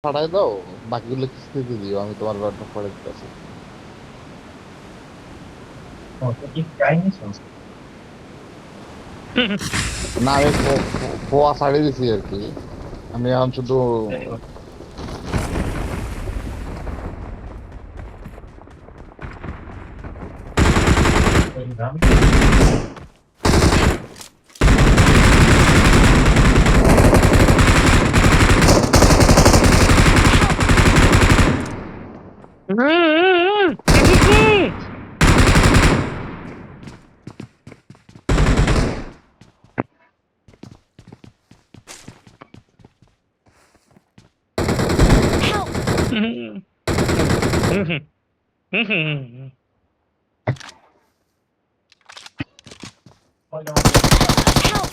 পাঠাই দাও, বাকিগুলো কিস্তিতে দিও, আমি তোমার ব্যাপারটা পরে দিতেছি। না আমি পোয়া ছাড়িয়ে দিছি আর কি। আমি এখন শুধু Help! Help!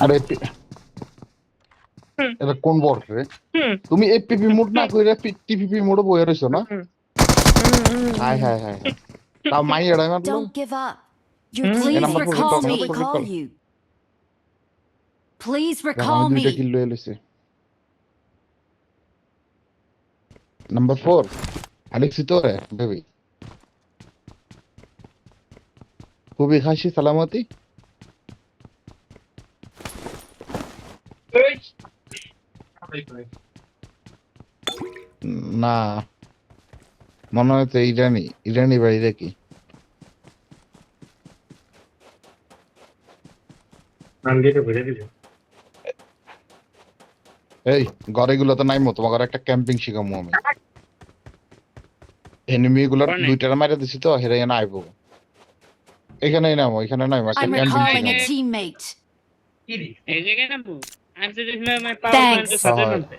আরে এটা কোন বর্ষ রে? তুমি এপিপি মোড না কইরা টিপিপি মোডে বইয়া রইছো না? হাই হাই হাই হাই, তাও মাই এড়াই মারলো। Don't give up. You A please number four recall recall, me. Number four Recall recall. you. Please আমি recall দুইটা me. কিল লয়ে লইছি। নাম্বার ফোর আলেক্সি তো রে বেবি, খুবই খাসি সালামতি। না মনে হচ্ছে ইরানি, ইরানি বাইরে কি এই ঘরে গুলো তো নাইমো, তোমার ঘরে একটা ক্যাম্পিং শিখামু আমি। এনিমি গুলার দুইটার মাইরা দিছি তো, হেরে না আইবো। এখানেই নামো, এখানে নামো, একটা I'm camping recalling a শিখামু। teammate. এই জায়গায় নামবো। আমি তো দেখলাম আমার পাওয়ার Thanks. প্ল্যান্টের হ্যাঁ সাথে হয়, নামতে।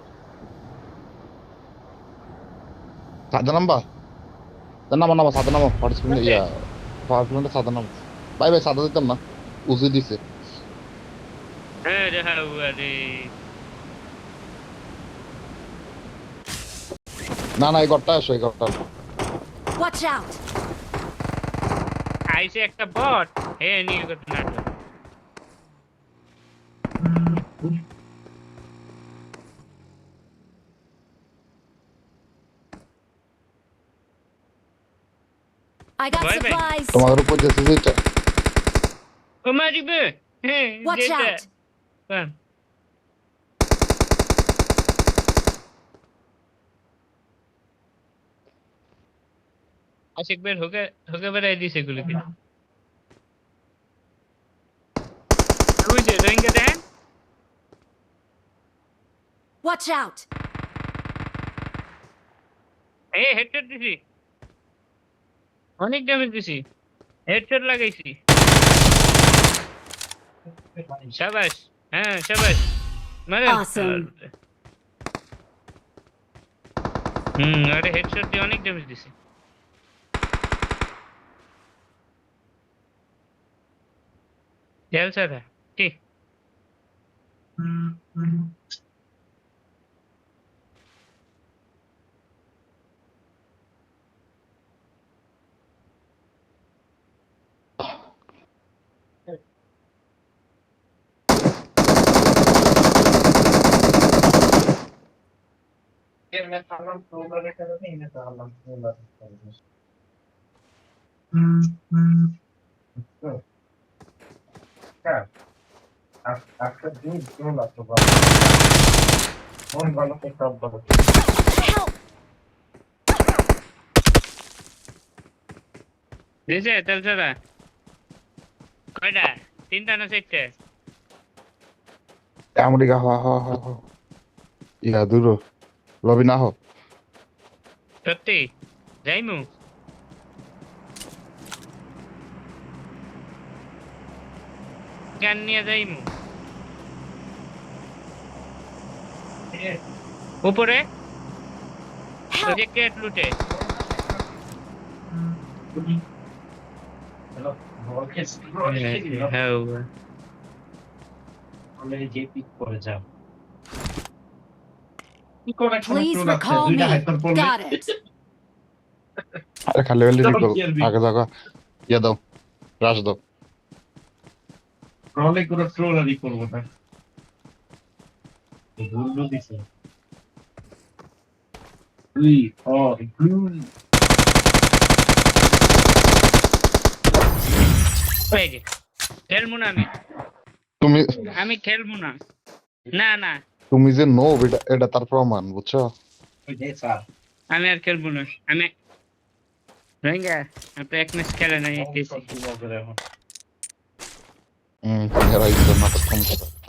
সাদা নাম্বা, নামো নামো সাদা নামো, পার্টিসিপেন্ট আছে? ইয়া পাওয়ার প্ল্যান্টে সাদা নামো। ভাই ভাই সাদা দিতাম না, উজি দিছে। হ্যাঁ রে হ্যাঁ আরে না না এই ঘরটা আসো, এই ঘরটা আসো। Watch out. আইসে একটা বট। হ্যাঁ নিয়ে করতে নাটক। I got ভয় পাইনি। supplies. তোমাদের উপর যে সিজিটা ও মারিবে। হ্যাঁ Watch যেটা। out. কারণ আশিক বের হোকে হোকে বেড়াই দিছে এগুলোকে। ওই যে রোহিঙ্গা দেখেন। Watch out. এই হেডশট দিছি। অনেক ড্যামেজ দিছি। হেডশট লাগাইছি। শাবাশ। হ্যাঁ শাবাশ। মারেন। Awesome. আরে হেডশট দিয়ে অনেক ড্যামেজ দিছি। জলসা থা। ঠিক। Help. দিছে জলসা থা। কয়টা? তিনটা না চারটে? আমেরিকা হ হ হ হ ইয়া দূর লবি না হো। সত্যি? যাইমু? গান নিয়ে যাইমু? উপরে? Help. প্রজেক্টেড লুটে। হ্যাঁ Please recall me. Got it. আরে খালি খালি রিকল, আগে জায়গা ইয়া দাও, রাশ দাও। এই যে খেলবো না তুমি আমি খেলবো না না না তুমি যে নো এটা তার প্রমাণ বুঝছো আমি আর খেলবো না আমি রোহিঙ্গা আমি তো এক ম্যাচ খেলে নাই তুমি আর নাটক কম করো